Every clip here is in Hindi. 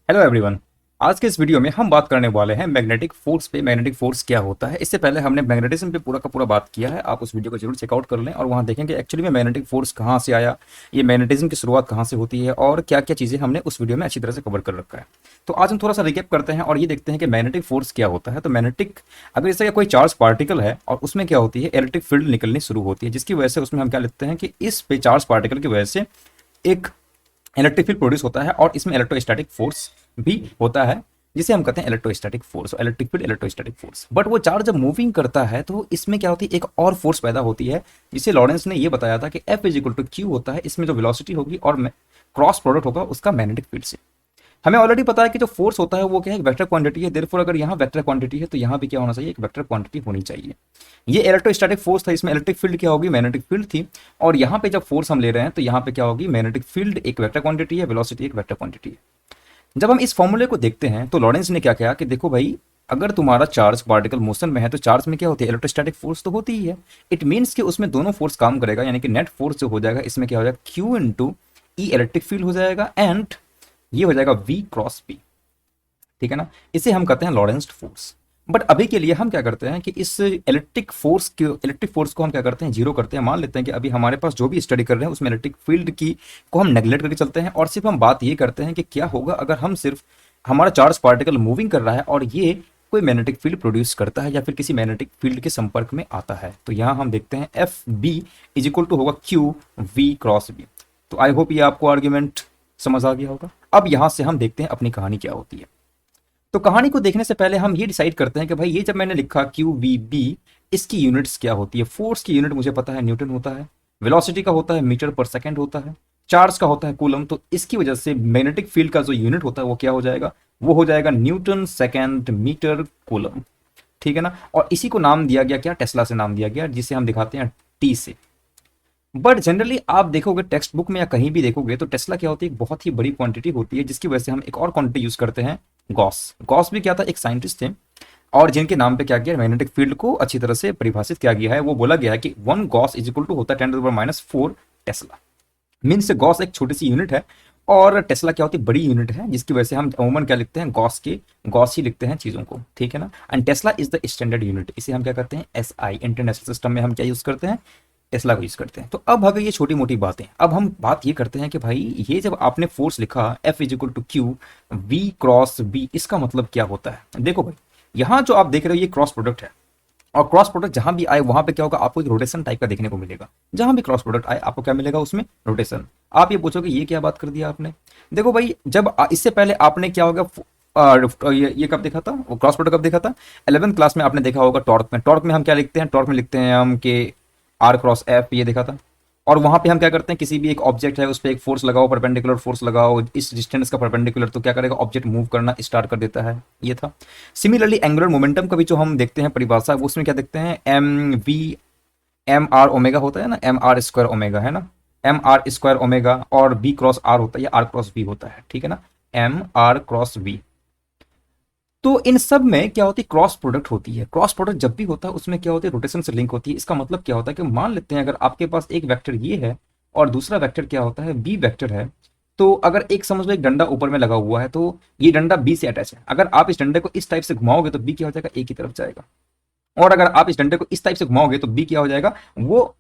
Hello everyone. आज के इस वीडियो में हम बात करने वाले हैं मैग्नेटिक फोर्स पे। मैग्नेटिक फोर्स क्या होता है, इससे पहले हमने मैग्नेटिज्म पे पूरा का पूरा बात किया है। आप उस वीडियो को जरूर चेकआउट कर लें और वहाँ देखेंगे एक्चुअली में मैग्नेटिक फोर्स कहाँ से आया, ये मैग्नेटिज्म की शुरुआत कहाँ से होती है और क्या क्या चीज़ें हमने उस वीडियो में अच्छी तरह से कवर कर रखा है। तो आज हम थोड़ा सा रिकेप करते हैं और ये देखते हैं कि मैग्नेटिक फोर्स क्या होता है। तो मैग्नेटिक, अगर जैसे कोई चार्ज पार्टिकल है और उसमें क्या होती है, इलेक्ट्रिक फील्ड निकलनी शुरू होती है, जिसकी वजह से उसमें हम क्या लिखते हैं कि इस पे चार्ज पार्टिकल की वजह से एक इलेक्ट्रिक फील्ड प्रोड्यूस होता है और इसमें इलेक्ट्रोस्टैटिक फोर्स भी होता है, जिसे हम कहते हैं electrostatic force. Electric field, electrostatic force. But वो चार्ज जब मूविंग करता है तो इसमें क्या होती है, एक और फोर्स पैदा होती है, जिसे लॉरेंस ने ये बताया था कि F is equal to q होता है। इसमें जो वेलोसिटी होगी और क्रॉस प्रोडक्ट होगा उसका मैग्नेटिक फील्ड से। हमें ऑलरेडी पता है कि जो फोर्स होता है वो क्या है, एक वेक्टर क्वांटिटी है। देयरफॉर अगर यहाँ वेक्टर क्वांटिटी है तो यहाँ भी क्या होना चाहिए, एक वेक्टर क्वांटिटी होनी चाहिए। ये इलेक्ट्रोस्टैटिक फोर्स था, इसमें इलेक्ट्रिक फील्ड क्या होगी, मैग्नेटिक फील्ड थी। और यहाँ पे जब फोर्स हम ले रहे हैं तो यहाँ पे क्या होगी, मैग्नेटिक फील्ड एक वेक्टर क्वांटिटी है, वेलोसिटी एक वेक्टर क्वांटिटी है। जब हम इस फॉर्मूले को देखते हैं तो लॉरेंस ने क्या किया कि देखो भाई, अगर तुम्हारा चार्ज पार्टिकल मोशन में है तो चार्ज में क्या होती है, इलेक्ट्रोस्टैटिक फोर्स तो होती ही है। इट मीन्स कि उसमें दोनों फोर्स काम करेगा, यानी कि नेट फोर्स जो हो जाएगा इसमें क्या हो जाएगा, क्यू इंटू ई इलेक्ट्रिक फील्ड हो जाएगा एंड ये हो जाएगा वी क्रॉस पी। ठीक है ना, इसे हम कहते हैं लॉरेंस फोर्स। बट अभी के लिए हम क्या करते हैं कि इस इलेक्ट्रिक फोर्स को हम क्या करते हैं, जीरो करते हैं। मान लेते हैं कि अभी हमारे पास जो भी स्टडी कर रहे हैं उसमें इलेक्ट्रिक फील्ड की को हम नेग्लेक्ट करके चलते हैं और सिर्फ हम बात ये करते हैं कि क्या होगा अगर हम सिर्फ हमारा चार्ज पार्टिकल मूविंग कर रहा है और ये कोई मैग्नेटिक फील्ड प्रोड्यूस करता है या फिर किसी मैग्नेटिक फील्ड के संपर्क में आता है। तो यहाँ हम देखते हैं F B is equal to होगा क्यू वी क्रॉस बी। तो आई होप ये आपको आर्ग्यूमेंट समझ आ गया होगा। अब यहाँ से हम देखते हैं अपनी कहानी क्या होती है। तो कहानी को देखने से पहले हम ये डिसाइड करते हैं कि भाई ये जब मैंने लिखा क्यू वी बी, इसकी यूनिट्स क्या होती है। फोर्स की यूनिट मुझे पता है न्यूटन होता है, वेलोसिटी का होता है मीटर पर सेकंड होता है, चार्ज का होता है कूलम। तो इसकी वजह से मैग्नेटिक फील्ड का जो यूनिट होता है वो क्या हो जाएगा, वो हो जाएगा न्यूटन सेकंड मीटर कूलम। ठीक है ना, और इसी को नाम दिया गया क्या, टेस्ला से नाम दिया गया, जिसे हम दिखाते हैं टी से। बट जनरली आप देखोगे टेक्स्ट बुक में या कहीं भी देखोगे तो टेस्ला क्या होती है, एक बहुत ही बड़ी क्वांटिटी होती है, जिसकी वजह से हम एक और क्वांटिटी यूज करते हैं, गॉस। गॉस भी क्या था, एक साइंटिस्ट थे और जिनके नाम पे क्या किया, मैग्नेटिक फील्ड को अच्छी तरह से परिभाषित किया गया है। वो बोला गया है कि 1 गॉस इज इक्वल टू होता है 10⁻⁴ टेस्ला। मीन्स गॉस एक छोटी सी यूनिट है और टेस्ला क्या होती है, बड़ी यूनिट है, जिसकी वजह से हम अमूमन क्या लिखते हैं, गॉस ही लिखते हैं चीजों को। ठीक है ना, and Tesla is the standard unit, इसे हम क्या करते हैं, SI। इंटरनेशनल सिस्टम में हम क्या यूज करते हैं, टेस्ला को यूज करते हैं। तो अब अगर ये छोटी मोटी बातें, अब हम बात ये करते हैं कि भाई ये जब आपने फोर्स लिखा F is equal to q v cross B, इसका मतलब क्या होता है। देखो भाई, यहाँ जो आप देख रहे हो ये क्रॉस प्रोडक्ट है और क्रॉस प्रोडक्ट जहां भी आए वहां पे क्या होगा, आपको एक रोटेशन टाइप का देखने को मिलेगा। जहां भी क्रॉस प्रोडक्ट आए आपको क्या मिलेगा, उसमें रोटेशन। आप ये पूछोगे ये क्या बात कर दिया आपने। देखो भाई, जब इससे पहले आपने क्या होगा, ये कब देखा था, वो क्रॉस प्रोडक्ट कब देखा था, 11th क्लास में आपने देखा होगा टॉर्क में। टॉर्क में हम क्या लिखते हैं, टॉर्क में लिखते हैं हम के आर क्रॉस एफ, ये देखा था। और वहां पे हम क्या करते हैं, किसी भी एक ऑब्जेक्ट है उस पर एक फोर्स लगाओ, परपेंडिकुलर फोर्स लगाओ इस डिस्टेंस का परपेंडिकुलर, तो क्या करेगा, ऑब्जेक्ट मूव करना स्टार्ट कर देता है, ये था। सिमिलरली एंगुलर मोमेंटम का भी जो हम देखते हैं परिभाषा, वो उसमें क्या देखते हैं, एम आर ओमेगा होता है ना, mr² ओमेगा है ना, mr² ओमेगा, और बी क्रॉस आर होता है या आर क्रॉस बी होता है। ठीक है ना, mr×v। तो इन सब में क्या होती है, क्रॉस प्रोडक्ट होती है। क्रॉस प्रोडक्ट जब भी होता है उसमें क्या होती है, रोटेशन से लिंक होती है। इसका मतलब क्या होता है कि मान लेते हैं अगर आपके पास एक वेक्टर ये है और दूसरा वेक्टर क्या होता है, बी वेक्टर है। तो अगर एक समझ लो एक डंडा ऊपर में लगा हुआ है तो ये डंडा बी से अटैच है। अगर आप इस डंडे को इस टाइप से घुमाओगे तो बी क्या हो जाएगा, ए की तरफ जाएगा। और अगर आप इस डंडे को इस टाइप से घुमाओगे तो बी क्या हो जाएगा, वो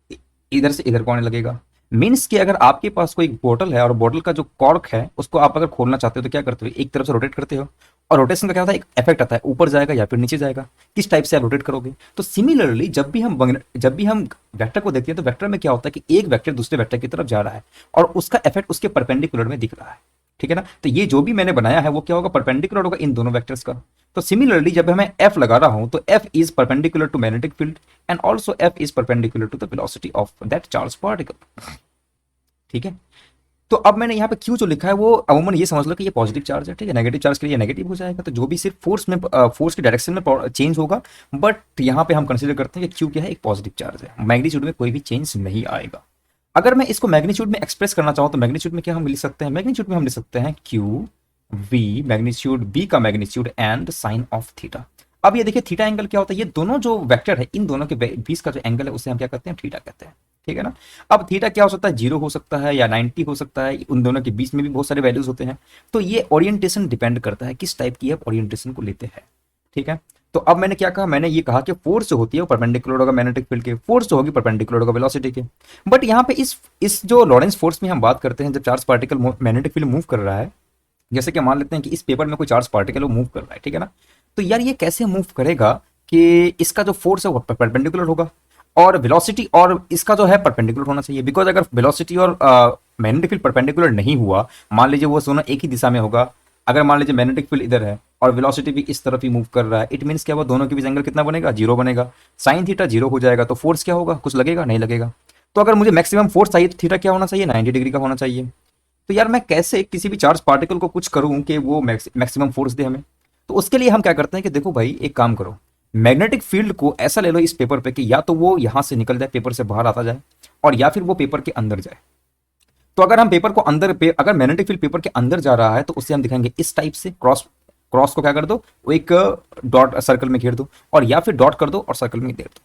इधर से इधर को आने लगेगा। मीन्स कि अगर आपके पास कोई बोतल है और बोतल का जो कॉर्क है उसको आप अगर खोलना चाहते हो तो क्या करते हो, एक तरफ से रोटेट करते हो। और रोटेशन का क्या होता है, एक इफेक्ट आता है, ऊपर जाएगा या फिर नीचे जाएगा, किस टाइप से आप रोटेट करोगे। तो सिमिलरली जब भी हम वेक्टर को देखते हैं तो वेक्टर में क्या होता है कि एक वेक्टर दूसरे वेक्टर की तरफ जा रहा है और उसका इफेक्ट उसके परपेंडिकुलर में दिख रहा है। ठीक है ना, तो ये जो भी मैंने बनाया है वो क्या होगा, परपेंडिकुलर होगा इन दोनों वेक्टर्स का। तो सिमिलरली जब मैं एफ लगा रहा हूं तो F is perpendicular to magnetic field and also F is perpendicular to the velocity of that charge particle. ठीक है, तो अब मैंने यहाँ पे क्यू जो लिखा है वो अमूमन ये समझ लो कि ये पॉजिटिव चार्ज है। ठीक है, नेगेटिव चार्ज के लिए नेगेटिव हो जाएगा, तो जो भी सिर्फ फोर्स की डायरेक्शन में चेंज होगा। बट यहाँ पे हम कंसीडर करते हैं कि क्यू क्या है, एक पॉजिटिव चार्ज है, मैग्नीट्यूड में कोई भी चेंज नहीं आएगा। अगर मैं इसको मैग्नीट्यूड में एक्सप्रेस करना चाहूँ तो मैग्नीट्यूड में क्या हम लिख सकते हैं, मैग्नीट्यूड में हम लिख सकते हैं क्यू वी मैग्नीट्यूड बी का magnitude and sine of theta. अब ये देखिए थीटा एंगल क्या होता है, ये दोनों जो वेक्टर है इन दोनों के बीच का जो एंगल है उसे हम क्या कहते हैं, थीटा कहते हैं। ठीक है ना। अब थीटा क्या हो सकता है, 0 हो सकता है या 90 हो सकता है, उन दोनों के बीच में भी बहुत सारे वैल्यूज होते हैं। तो ये ओरिएंटेशन डिपेंड करता है किस टाइप की आप ओरिएंटेशन को लेते हैं। ठीक है। तो अब मैंने क्या कहा, मैंने ये कहा कि फोर्स जो होती है वो परपेंडिकुलर होगा मैग्नेटिक फील्ड के, फोर्स जो होगी परपेंडिकुलर होगा वेलोसिटी के। बट यहाँ पे इस जो लॉरेंस फोर्स में हम बात करते हैं, जब charge particle magnetic field move कर रहा है, जैसे कि मान लेते हैं कि इस पेपर में कोई चार्ज पार्टिकल वो मूव कर रहा है, ठीक है ना। तो यार ये कैसे मूव करेगा कि इसका जो फोर्स है वो परपेंडिकुलर होगा और वेलोसिटी और इसका जो है परपेंडिकुलर होना चाहिए। बिकॉज अगर वेलोसिटी और मैग्नेटिक फील्ड परपेंडिकुलर नहीं हुआ, मान लीजिए वो दोनों एक ही दिशा में होगा, अगर मान लीजिए मैग्नेटिक फील्ड इधर है और वेलोसिटी भी इस तरफ ही मूव कर रहा है, इट मीन्स क्या हुआ, दोनों के बीच एंगल कितना बनेगा, 0 बनेगा। साइन थीटा 0 हो जाएगा, तो फोर्स क्या होगा, कुछ लगेगा नहीं लगेगा। तो अगर मुझे मैक्सिमम फोर्स चाहिए तो थीटा क्या होना चाहिए, 90 डिग्री का होना चाहिए। तो यार मैं कैसे किसी भी चार्ज पार्टिकल को कुछ करूं कि वो मैक्सिमम फोर्स दे हमें। तो उसके लिए हम क्या करते हैं कि देखो भाई एक काम करो, मैग्नेटिक फील्ड को ऐसा ले लो इस पेपर पे कि या तो वो यहां से निकल जाए, पेपर से बाहर आता जाए, और या फिर वो पेपर के अंदर जाए। तो अगर हम पेपर को अंदर पे अगर मैग्नेटिक फील्ड पेपर के अंदर जा रहा है तो उससे हम दिखाएंगे इस टाइप से, क्रॉस क्रॉस को क्या कर दो, वो एक डॉट सर्कल में घेर दो, और या फिर डॉट कर दो और सर्कल में घेर दो।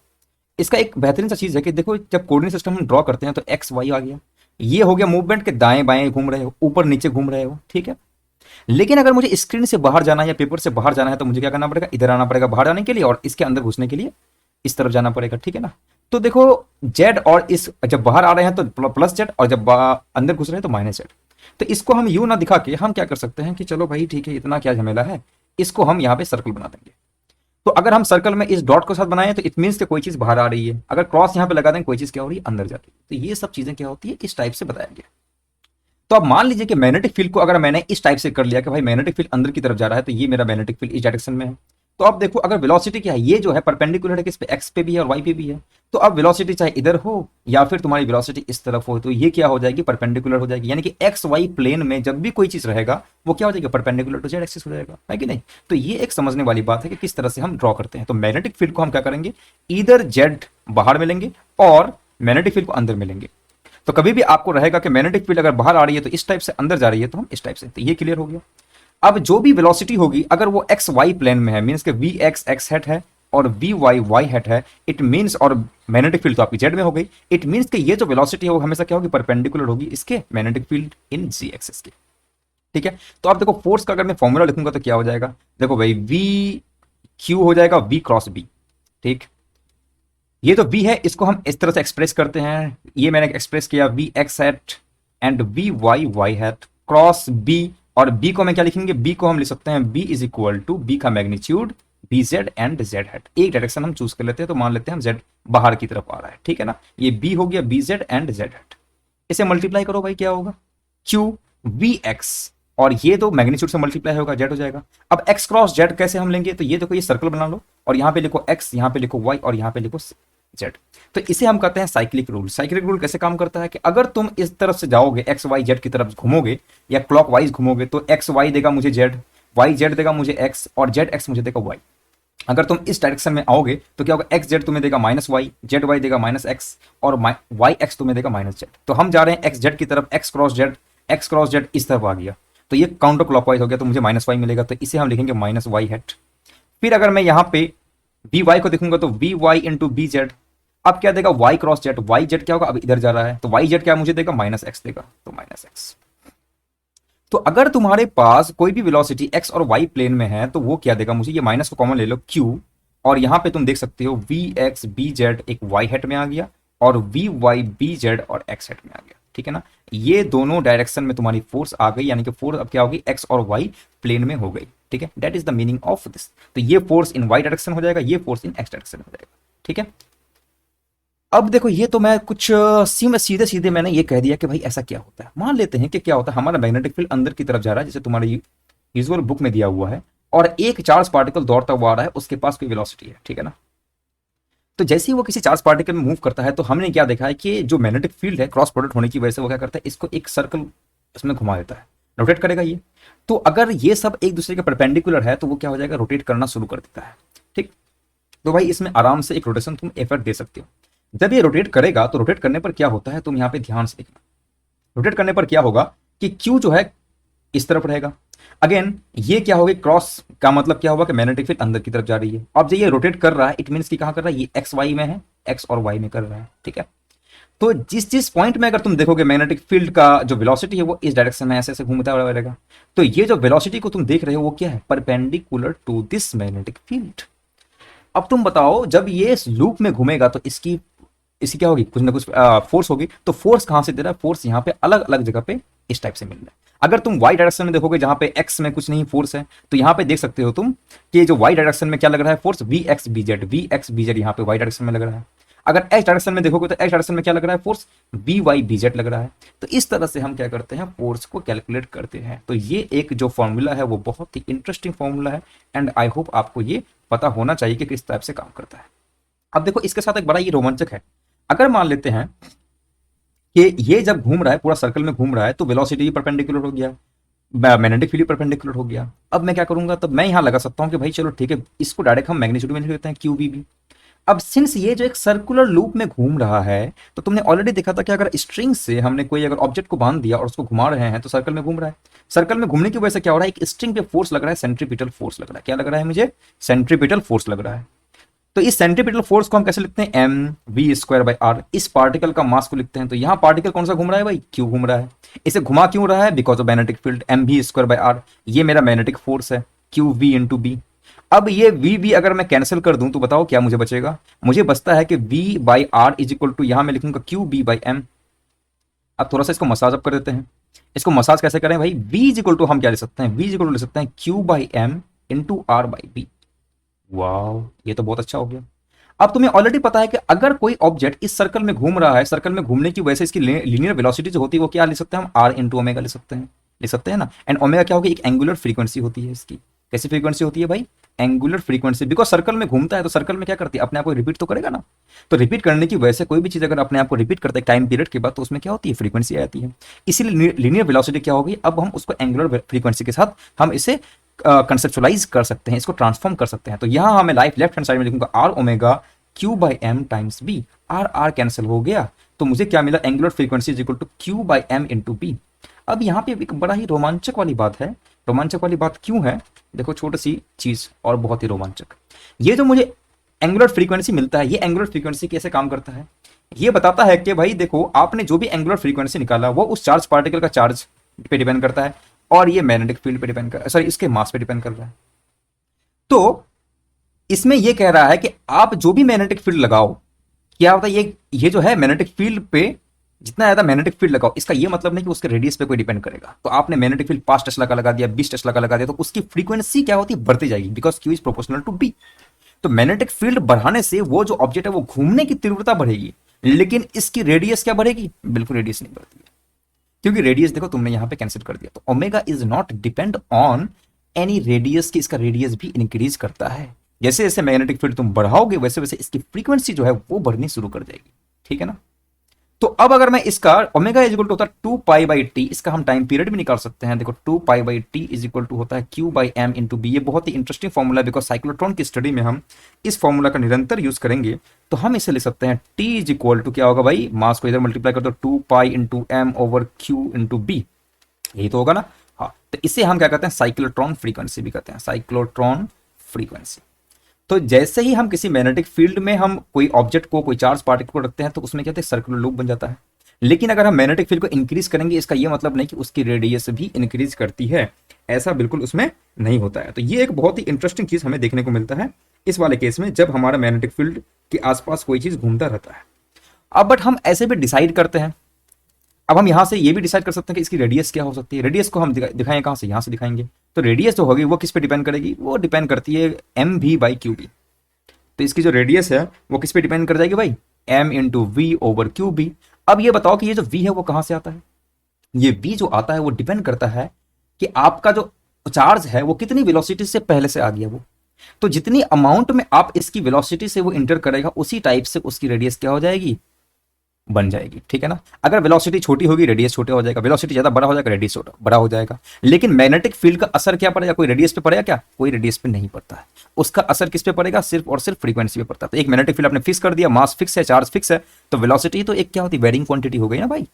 इसका एक बेहतरीन सा चीज है कि देखो जब कोऑर्डिनेट सिस्टम हम ड्रॉ करते हैं तो एक्स वाई आ गया, ये हो गया मूवमेंट के दाएं बाएं घूम रहे हो, ऊपर नीचे घूम रहे हो, ठीक है। लेकिन अगर मुझे स्क्रीन से बाहर जाना है या पेपर से बाहर जाना है तो मुझे क्या करना पड़ेगा, इधर आना पड़ेगा बाहर जाने के लिए, और इसके अंदर घुसने के लिए इस तरफ जाना पड़ेगा, ठीक है ना। तो देखो जेड और इस जब बाहर आ रहे हैं तो प्लस जेड, और जब अंदर घुस रहे हैं तो माइनस जेड। तो इसको हम यू ना दिखा के हम क्या कर सकते हैं कि चलो भाई ठीक है, इतना क्या झमेला है, इसको हम यहाँ पे सर्कल बना देंगे। तो अगर हम सर्कल में इस डॉट के साथ बनाएं तो इट मीन्स कि कोई चीज बाहर आ रही है, अगर क्रॉस यहाँ पे लगा दें कोई चीज क्या हो रही है, अंदर जा रही है। तो ये सब चीजें क्या होती है, इस टाइप से बताया गया। तो अब मान लीजिए कि मैग्नेटिक फील्ड को अगर मैंने इस टाइप से कर लिया कि भाई मैग्नेटिक फील्ड अंदर की तरफ जा रहा है, तो ये मेरा मैग्नेटिक फील्ड इस डायरेक्शन में है। तो अब देखो अगर वेलोसिटी क्या है, ये जो है परपेंडिकुलर है किस पे, एक्स पे भी है और वाई पे भी है। तो अब वेलोसिटी चाहे इधर हो या फिर तुम्हारी वेलोसिटी इस तरफ हो, तो ये क्या हो जाएगी, परपेंडिकुलर हो जाएगी। यानी कि एक्स वाई प्लेन में जब भी कोई चीज रहेगा वो क्या हो जाएगा, परपेंडिकुलर टू जेड एक्सिस हो जाएगा, है कि नहीं। तो ये एक समझने वाली बात है कि किस तरह से हम ड्रॉ करते हैं। तो मैग्नेटिक फील्ड को हम क्या करेंगे, इधर जेड बाहर मिलेंगे और मैग्नेटिक फील्ड को अंदर मिलेंगे। तो कभी भी आपको रहेगा कि मैग्नेटिक फील्ड अगर बाहर आ रही है तो इस टाइप से, अंदर जा रही है तो हम इस टाइप से। तो ये क्लियर हो गया। अब जो भी वेलोसिटी होगी अगर वो एक्स वाई प्लेन में है, मीन्स के वी एक्स एक्स हैट है और वी वाई वाई हैट है, इट मीन्स, और मैग्नेटिक फील्ड तो आपकी जेड में हो गई, इट मीन्स कि ये जो वेलोसिटी है वो हमेशा क्या होगी, परपेंडिकुलर होगी इसके magnetic field in z axis के, ठीक है। तो आप देखो फोर्स का अगर मैं फॉर्मूला लिखूंगा तो क्या हो जाएगा, देखो भाई वी क्यू हो जाएगा वी क्रॉस बी, ठीक। ये तो v है, इसको हम इस तरह से एक्सप्रेस करते हैं, ये मैंने एक्सप्रेस किया v x hat and v y y hat cross b, और b को मैं क्या लिखेंगे, b को हम लिख सकते हैं b is equal to b का magnitude B z and z hat. एक डायरेक्शन हम चूज कर लेते हैं, तो मान लेते हैं हम z बाहर की तरफ आ रहा है, ठीक है ना। ये b हो गया B z and z hat, इसे मल्टीप्लाई करो भाई क्या होगा, q वी एक्स, और ये तो मैग्नीट्यूड से मल्टीप्लाई होगा, जेड हो जाएगा। अब x क्रॉस जेड कैसे हम लेंगे, तो ये देखो ये सर्कल बना लो और यहाँ पे लिखो x, यहाँ पे लिखो y और यहाँ पे लिखो जेड। तो इसे हम कहते हैं साइक्लिक रूल। साइक्लिक रूल कैसे काम करता है कि अगर तुम इस तरफ से जाओगे, एक्स वाई जेड की तरफ घूमोगे या क्लॉकवाइज घूमोगे, तो एक्स वाई देगा मुझे जेड, वाई जेड देगा मुझे एक्स, और जेड एक्स मुझे देगा वाई। अगर तुम इस डायरेक्शन में आओगे तो क्या होगा, एक्स जेड तुम्हें देगा माइनस वाई, जेड वाई देगा माइनस एक्स, और वाई एक्स तुम्हें देगा माइनस जेड। तो हम जा रहे हैं एक्स जेड की तरफ, एक्स क्रॉस जेड इस तरफ आ गया, तो ये काउंटर क्लॉकवाइज हो गया, तो मुझे माइनस वाई मिलेगा, तो इसे हम लिखेंगे माइनस वाई हैट। फिर अगर मैं यहाँ पे बी वाई को देखूंगा तो v y into B z, अब क्या देगा y cross z, y z क्या होगा, अब इधर जा रहा है, तो वाई जेड क्या मुझे देगा, माइनस एक्स देगा, तो माइनस एक्स। तो अगर तुम्हारे पास कोई भी वेलोसिटी एक्स और वाई प्लेन में है तो वो क्या देगा मुझे, ये माइनस को कॉमन ले लो क्यू, और यहां पे तुम देख सकते हो वी एक्स बी जेड एक वाई हेट में आ गया और वी वाई बी जेड और एक्स हेट में आ गया, ठीक है ना। ये दोनों डायरेक्शन में तुम्हारी फोर्स आ गई, यानी कि फोर्स अब क्या होगी, एक्स और वाई प्लेन में हो गई, ठीक है। That is the meaning of this. तो ये फोर्स इन वाई डायरेक्शन हो जाएगा, ये फोर्स इन एक्स डायरेक्शन हो जाएगा, ठीक है। अब देखो ये तो मैं कुछ सीधे सीधे मैंने ये कह दिया कि भाई ऐसा क्या होता है। मान लेते हैं कि क्या होता है, हमारा मैग्नेटिक फील्ड अंदर की तरफ जा रहा है जैसे तुम्हारे यूजुअल बुक में दिया हुआ है, और एक चार्ज पार्टिकल दौड़ता हुआ आ रहा है, उसके पास कोई वेलोसिटी है, ठीक है ना। तो जैसे ही वो किसी चार्ज पार्टिकल में मूव करता है तो हमने क्या देखा है कि जो मैग्नेटिक फील्ड है क्रॉस प्रोडक्ट होने की वजह से वो क्या करता है, इसको एक सर्कल इसमें घुमा देता है, रोटेट करेगा ये। तो अगर ये सब एक दूसरे के परपेंडिकुलर है तो वो क्या हो जाएगा, रोटेट करना शुरू कर देता है, ठीक। तो भाई इसमें आराम से एक रोटेशन तुम एफर्ट दे सकते हो। जब ये रोटेट करेगा तो रोटेट करने पर क्या होता है, तुम यहाँ पे ध्यान से देखना। रोटेट करने पर क्या होगा कि क्यू जो है इस तरफ रहेगा, अगेन ये क्या होगा, क्रॉस का मतलब क्या होगा कि मैग्नेटिक फील्ड अंदर की तरफ जा रही है। अब जब ये रोटेट कर रहा है इट मीन्स कि कहां कर रहा है, ये एक्स वाई में है, एक्स और वाई में कर रहा है, ठीक है। तो जिस जिस पॉइंट में अगर तुम देखोगे मैग्नेटिक फील्ड का जो वेलोसिटी है वो इस डायरेक्शन में ऐसे ऐसे घूमता हुआ रहेगा। तो ये जो वेलोसिटी को तुम देख रहे हो वो क्या है, perpendicular to this magnetic field. अब तुम बताओ जब ये इस लूप में घूमेगा तो इसकी इसकी क्या होगी, कुछ ना कुछ फोर्स होगी। तो फोर्स कहां से दे रहा है, फोर्स यहाँ पे अलग अलग जगह पे इस टाइप से मिल रहा है। अगर तुम वाई डायरेक्शन में देखोगे जहां पे एक्स में कुछ नहीं फोर्स है, तो यहाँ पे देख सकते हो तुम कि जो वाई डायरेक्शन में क्या लग रहा है force, v x B z यहाँ पे वाई डायरेक्शन में लग रहा है। अगर एक्स डायरेक्शन में देखोगे तो एक्स डायरेक्शन में क्या लग रहा है force, B y B z लग रहा है। तो इस तरह से हम क्या करते हैं, फोर्स को कैलकुलेट करते हैं। तो ये एक जो फॉर्मूला है वो बहुत ही इंटरेस्टिंग फॉर्मूला है एंड आई होप आपको ये पता होना चाहिए कि किस टाइप से काम करता है। अब देखो इसके साथ एक बड़ा ये रोमांचक है। अगर मान लेते हैं कि ये जब घूम रहा है पूरा सर्कल में घूम रहा है तो वेलोसिटी भी परपेंडिकुलर हो गया, मैग्नेटिक फील्ड परपेंडिकुलर हो गया। अब मैं क्या करूंगा, तब मैं यहां लगा सकता हूं कि भाई चलो ठीक है, इसको डायरेक्ट हम मैग्नीट्यूड में लिख देते हैं क्यू बी बी। अब सिंस ये जो एक सर्कुलर लूप में घूम रहा है, तो तुमने ऑलरेडी देखा था कि अगर स्ट्रिंग से हमने कोई अगर ऑब्जेक्ट को बांध दिया और उसको घुमा रहे हैं तो सर्कल में घूम रहा है। सर्कल में घूमने की वजह से क्या हो रहा है, एक स्ट्रिंग पे फोर्स लग रहा है, सेंट्रीपिटल फोर्स लग रहा है। क्या लग रहा है मुझे, सेंट्रीपिटल फोर्स लग रहा है। तो इस सेंट्रीपिटल फोर्स को हम कैसे लिखते हैं, m v square by r. इस पार्टिकल का मास को लिखते हैं। तो यहाँ पार्टिकल कौन सा घूम रहा है भाई, क्यू घूम रहा है। इसे घुमा क्यों रहा है, because of magnetic field, m v square by r. ये मेरा मैग्नेटिक फोर्स है, क्यू वी इंटू बी। अब ये वी बी अगर मैं कैंसिल कर दूं तो बताओ क्या मुझे बचेगा, मुझे बचता है कि v by r is equal to, यहां मैं लिखूंगा क्यू बी बाई एम। अब थोड़ा सा इसको मसाज अप कर देते हैं। इसको मसाज कैसे करें भाई, वी इज इक्वल टू हम क्या ले सकते हैं, वी इज इक्वल टू ले सकते हैं q by m into r by B. वाह, ये तो बहुत अच्छा हो गया। अब तुम्हें ऑलरेडी पता है कि अगर कोई ऑब्जेक्ट इस सर्कल में घूम रहा है, सर्कल में घूमने की वजह से इसकी लीनियर वेलोसिटी जो होती है वो क्या ले सकते हैं हम, आर इंटू ओमेगा ले सकते हैं ना। एंड ओमेगा क्या होगी, एक एंगुलर फ्रीक्वेंसी होती है इसकी। कैसी फ्रीक्वेंसी होती है भाई, एंगुलर फ्रीक्वेंसी। बिकॉज सर्कल में घूमता है तो सर्कल में क्या करती है, अपने आप को रिपीट तो करेगा ना। तो रिपीट करने की वजह से कोई भी चीज अगर अपने आप को रिपीट करते है टाइम पीरियड के बाद, तो उसमें क्या होती है, फ्रीक्वेंसी आती है। इसीलिए लीनियर वेलोसिटी क्या होगी, अब हम उसको एंगुलर फ्रीक्वेंसी के साथ हम इसे कंसेप्चुलाइज कर सकते हैं, इसको ट्रांसफॉर्म कर सकते हैं। तो यहां हमें लेफ्ट हैंड साइड में लिखूंगा r omega q by m times B. R r cancel हो गया तो मुझे क्या मिला, angular frequency is equal to q by m into B. अब यहाँ पे एक बड़ा ही रोमांचक वाली बात है। रोमांचक वाली बात क्यों है, देखो छोटी सी चीज और बहुत ही रोमांचक। ये जो मुझे एंगुलर फ्रीक्वेंसी मिलता है, ये एंगुलर फ्रीक्वेंसी कैसे काम करता है, ये बताता है कि भाई देखो आपने जो भी एंगुलर फ्रीक्वेंसी निकाला वो उस चार्ज पार्टिकल का चार्ज पे डिपेंड करता है और ये मैग्नेटिक फील्ड पे डिपेंड कर, सॉरी इसके मास पे डिपेंड कर रहा है। तो इसमें यह कह रहा है कि आप जो भी मैग्नेटिक फील्ड लगाओ, क्या होता है ये जो है मैग्नेटिक फील्ड पे जितना ज्यादा मैग्नेटिक फील्ड लगाओ, इसका ये मतलब नहीं कि उसके रेडियस पे कोई डिपेंड करेगा। तो आपने मैग्नेटिक फील्ड 5 टेस्ला का लगा दिया, 20 टेस्ला का लगा दिया, तो उसकी फ्रीक्वेंसी क्या होती है, बढ़ती जाएगी, because q is proportional to B. तो मैग्नेटिक फील्ड बढ़ाने से वो जो ऑब्जेक्ट है वो घूमने की तीव्रता बढ़ेगी, लेकिन इसकी रेडियस क्या बढ़ेगी, बिल्कुल रेडियस नहीं बढ़ती है। क्योंकि रेडियस देखो तुमने यहां पे कैंसिल कर दिया। तो omega is not depend on any radius की, इसका रेडियस भी इंक्रीज करता है। जैसे जैसे मैग्नेटिक फील्ड तुम बढ़ाओगे वैसे वैसे इसकी फ्रीक्वेंसी जो है वो बढ़नी शुरू कर जाएगी, ठीक है ना। तो अब अगर मैं इसका ओमेगा इज इक्वल टू होता है 2 पाई बाई टी, इसका हम टाइम पीरियड भी निकाल सकते हैं। देखो 2 pi by T is equal to होता है q by m into B. ये बहुत ही इंटरेस्टिंग फॉर्मूला है, बिकॉज साइक्लोट्रॉन की स्टडी में हम इस फॉर्मूला का निरंतर यूज करेंगे। तो हम इसे लिख सकते हैं टी इज इक्वल टू क्या होगा भाई, मास को इधर मल्टीप्लाई कर दो 2 pi into M over Q into B, यही तो होगा ना। हाँ, तो इसे हम क्या कहते हैं, साइक्लोट्रॉन फ्रीक्वेंसी भी कहते हैं, साइक्लोट्रॉन फ्रीक्वेंसी। तो जैसे ही हम किसी मैग्नेटिक फील्ड में हम कोई ऑब्जेक्ट को, कोई चार्ज पार्टिकल को रखते हैं तो उसमें क्या होता है, सर्कुलर लूप बन जाता है। लेकिन अगर हम मैग्नेटिक फील्ड को इंक्रीज करेंगे, इसका ये मतलब नहीं कि उसकी रेडियस भी इंक्रीज करती है, ऐसा बिल्कुल उसमें नहीं होता है। तो ये एक बहुत ही इंटरेस्टिंग चीज हमें देखने को मिलता है इस वाले केस में, जब हमारा मैग्नेटिक फील्ड के आसपास कोई चीज घूमता रहता है। अब बट हम ऐसे भी डिसाइड करते हैं, अब हम यहां से ये भी डिसाइड कर सकते हैं कि इसकी रेडियस क्या हो सकती है। रेडियस को हम दिखाएं कहां से, यहां से दिखाएंगे। तो रेडियस जो होगी वो किस पे डिपेंड करेगी, वो डिपेंड करती है M V by Q B. तो इसकी जो रेडियस है वो किस पे डिपेंड कर जाएगी भाई, M into V over Q B. अब ये बताओ कि ये जो वी है वो कहां से आता है, ये वी जो आता है वो डिपेंड करता है कि आपका जो चार्ज है वो कितनी वेलोसिटी से पहले से आ गया वो। तो जितनी अमाउंट में आप इसकी वेलोसिटी से वो इंटर करेगा, उसी टाइप से उसकी रेडियस क्या हो जाएगी, बन जाएगी, ठीक है ना। अगर वेलोसिटी छोटी होगी रेडियस छोटा हो जाएगा, वेलोसिटी ज्यादा बड़ा हो जाएगा रेडियस छोटा बड़ा हो जाएगा। लेकिन मैग्नेटिक फील्ड का असर क्या पड़ेगा, कोई रेडियस पे पड़ेगा क्या, कोई रेडियस पे नहीं पड़ता है। उसका असर किस पे पड़ेगा, सिर्फ और सिर्फ फ्रीक्वेंसी पे पड़ता है। तो एक मैग्नेटिक फील्ड आपने फिक्स कर दिया, मास फिक्स है, चार्ज फिक्स है, तो वेलोसिटी तो एक क्या होती है, वेरिंग क्वांटिटी हो गई ना भाई।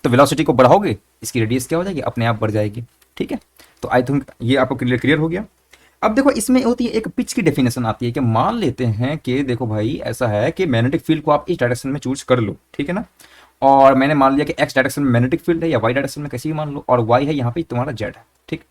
तो वेलोसिटी को बढ़ाओगे, इसकी रेडियस क्या हो जाएगी, अपने आप बढ़ जाएगी, ठीक है। तो आई थिंक ये आपको क्लियर हो गया। अब देखो इसमें होती है एक पिच की डेफिनेशन आती है कि मान लेते हैं कि देखो भाई ऐसा है कि मैग्नेटिक फील्ड को आप इस डायरेक्शन में चूज कर लो, ठीक है ना। और मैंने मान लिया कि एक्स डायरेक्शन में मैग्नेटिक फील्ड है या वाई डायरेक्शन में, कैसे भी मान लो, और वाई है यहाँ पे तुम्हारा जेड है, ठीक।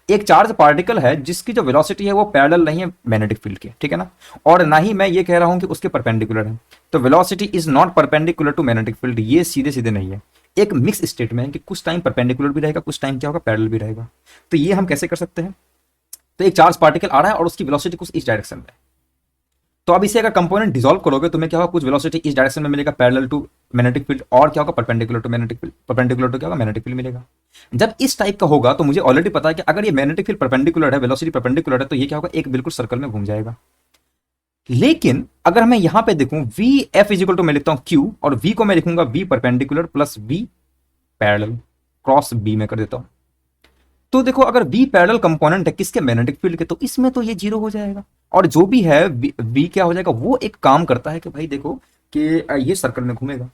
एक चार्ज पार्टिकल है जिसकी जो वेलोसिटी है वो पैरेलल नहीं है मैग्नेटिक फील्ड के, ठीक है ना, और ना ही मैं ये कह रहा हूं कि उसके परपेंडिकुलर है। तो velocity is not perpendicular to magnetic field, ये सीधे सीधे नहीं है, एक मिक्स स्टेट में है कि कुछ टाइम परपेंडिकुलर भी रहेगा, कुछ टाइम क्या होगा, पैरेलल भी रहेगा। तो ये हम कैसे कर सकते हैं, तो एक चार्ज पार्टिकल आ रहा है और उसकी वेलोसिटी कुछ इस डायरेक्शन में, तो अब इसे अगर कंपोनेंट डिसॉल्व करोगे तुम्हें क्या होगा, कुछ वेलोसिटी इस डायरेक्शन में मिलेगा पैरेलल टू मैग्नेटिक फील्ड, और क्या होगा, perpendicular to magnetic field, perpendicular to क्या होगा, मैग्नेटिक फील्ड मिलेगा। जब इस टाइप का होगा तो मुझे ऑलरेडी पता है कि अगर ये मैग्नेटिक फील्ड परपेंडिकुलर है, वेलोसिटी परपेंडिकुलर है, तो ये क्या होगा, एक बिल्कुल सर्कल में घूम जाएगा। लेकिन अगर मैं यहां पे देखूं V F is equal to, मैं लिखता हूं क्यू, और वी को मैं लिखूंगा V perpendicular plus V parallel, cross B में कर देता हूं। तो देखो अगर बी पैरेलल कंपोनेंट है किसके, मैग्नेटिक फील्ड के, तो इसमें तो ये जीरो हो जाएगा, और जो भी है बी क्या हो जाएगा, वो एक काम करता है कि भाई देखो कि ये सर्कल में घूमेगा।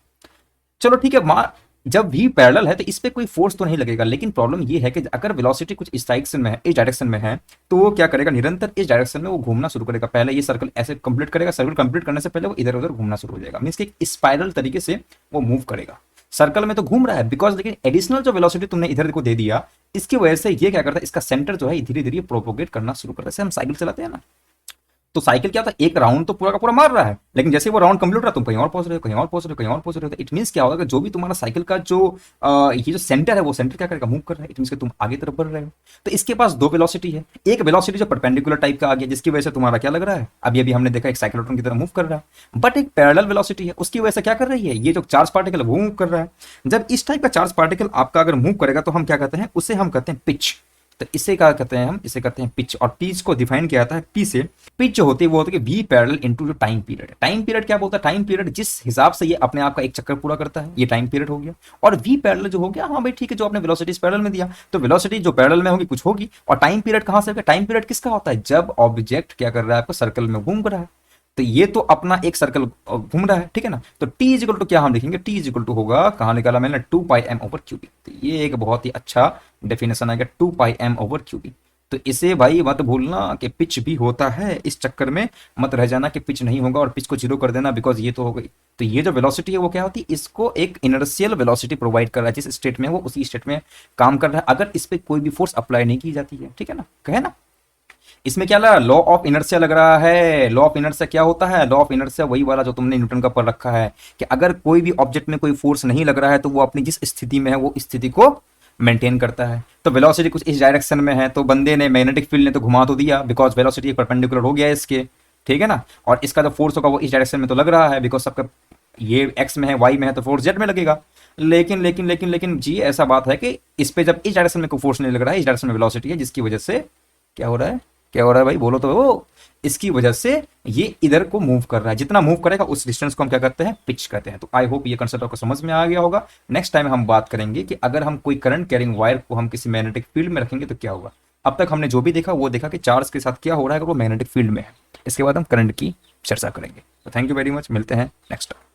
चलो ठीक है, जब भी पैरेलल है तो इस पे कोई फोर्स तो नहीं लगेगा, लेकिन प्रॉब्लम ये है कि अगर वेलोसिटी कुछ इस डायरेक्शन में है, इस डायरेक्शन में है, तो वो क्या करेगा, निरंतर इस डायरेक्शन में वो घूमना शुरू करेगा। पहले ये सर्कल ऐसे कंप्लीट करेगा, सर्कल कंप्लीट करने से पहले वो इधर उधर घूमना शुरू हो जाएगा, मींस कि स्पाइरल तरीके से वो मूव करेगा। सर्कल में तो घूम रहा है बिकॉज, लेकिन एडिशनल जो वेलोसिटी तुमने इधर को दे दिया, इसकी वजह से ये क्या करता है, इसका सेंटर जो है धीरे धीरे प्रोपोगेट करना शुरू करता है। जैसे हम साइकिल चलाते हैं ना, तो साइकिल क्या होता है, एक राउंड तो पूरा का पूरा मार रहा है, लेकिन जैसे वो राउंड कंप्लीट रहा तुम कहीं और पहुंच रहे हो, कहीं और पहुंच रहे हो, कहीं और पहुंच रहे हो। तो इट मींस क्या होगा कि जो भी तुम्हारा साइकिल का जो ये जो सेंटर है, वो सेंटर क्या करेगा, मूव कर रहा है। इट मींस कि तुम आगे तरफ बढ़ रहे हो। तो इसके पास दो वेलोसिटी है, एक वेलोसिटी जो परपेंडिकुलर टाइप का आ गया, जिसकी वजह से तुम्हारा क्या लग रहा है, अभी अभी हमने देखा एक साइक्लोट्रॉन की तरह मूव कर रहा है, बट एक पैरेलल वेलोसिटी है, उसकी वजह से क्या कर रही है, ये जो चार्ज पार्टिकल वो मूव कर रहा है। जब इस टाइप का चार्ज पार्टिकल आपका अगर मूव करेगा तो हम क्या कहते हैं, उसे हम कहते हैं पिच। तो इसे क्या कहते हैं, हम इसे कहते हैं पिच, और पिच को डिफाइन किया जाता है पी से। पिच जो होती है वो होती है वी पैरेलल इनटू जो टाइम पीरियड। टाइम पीरियड क्या बोलता है, टाइम पीरियड जिस हिसाब से ये अपने आप का एक चक्कर पूरा करता है, ये टाइम पीरियड हो गया। और वी पैरेलल जो हो गया, हाँ भाई ठीक है, जो आपने वेलोसिटी पैरेलल में दिया, तो वेलोसिटी जो पैरेलल में होगी कुछ होगी, और टाइम पीरियड कहां से होगा, टाइम पीरियड किसका होता है, जब ऑब्जेक्ट क्या कर रहा है, आपको सर्कल में घूम रहा है। तो ये तो अपना एक सर्कल घूम रहा है, ठीक है ना। तो टी इज इक्वल टू क्या हम लिखेंगे, टी इज इक्वल टू होगा, कहां निकाला मैंने, 2 पाई एम ओवर क्यूबी। तो ये एक बहुत ही अच्छा डेफिनेशन आएगा, 2 पाई एम ओवर क्यूबी। तो इसे भाई मत भूलना कि पिच भी होता है, इस चक्कर में मत रह जाना कि पिच नहीं होगा और पिच को जीरो कर देना, बिकॉज ये तो हो गई। तो ये जो वेलोसिटी है वो क्या होती है, इसको एक इनर्शियल वेलोसिटी प्रोवाइड कर रहा है, जिस स्टेट में वो उसी स्टेट में काम कर रहा है, अगर इस पर कोई भी फोर्स अप्लाई नहीं की जाती है, ठीक है ना, कहे ना। इसमें क्या लग रहा है, लॉ ऑफ इनर्शिया लग रहा है। लॉ ऑफ इनर्शिया क्या होता है, लॉ ऑफ इनर्शिया वही वाला जो तुमने न्यूटन का पढ़ रखा है, कि अगर कोई भी ऑब्जेक्ट में कोई फोर्स नहीं लग रहा है तो वो अपनी जिस स्थिति में है वो स्थिति को मेंटेन करता है। तो वेलोसिटी कुछ इस डायरेक्शन में है, तो बंदे ने मैग्नेटिक फील्ड ने तो घुमा तो दिया, बिकॉज वेलोसिटी परपेंडिकुलर हो गया है इसके, ठीक है ना। और इसका जो फोर्स होगा वो इस डायरेक्शन में तो लग रहा है, बिकॉज सबका ये एक्स में है, वाई में है, तो फोर्स जेड में लगेगा। लेकिन लेकिन लेकिन लेकिन जी ऐसा बात है कि इस पे जब इस डायरेक्शन में कोई फोर्स नहीं लग रहा है, इस डायरेक्शन में वेलोसिटी है, जिसकी वजह से क्या हो रहा है, क्या हो रहा है भाई बोलो तो, वो इसकी वजह से ये इधर को मूव कर रहा है। जितना मूव करेगा उस डिस्टेंस को हम क्या करते हैं, पिच कहते हैं। तो आई होप ये कंसेप्ट आपको समझ में आ गया होगा। नेक्स्ट टाइम हम बात करेंगे कि अगर हम कोई करंट कैरिंग वायर को हम किसी मैग्नेटिक फील्ड में रखेंगे तो क्या होगा। अब तक हमने जो भी देखा वो देखा कि चार्ज के साथ क्या हो रहा है अगर वो मैग्नेटिक फील्ड में है। इसके बाद हम करंट की चर्चा करेंगे। तो थैंक यू वेरी मच, मिलते हैं नेक्स्ट टाइम।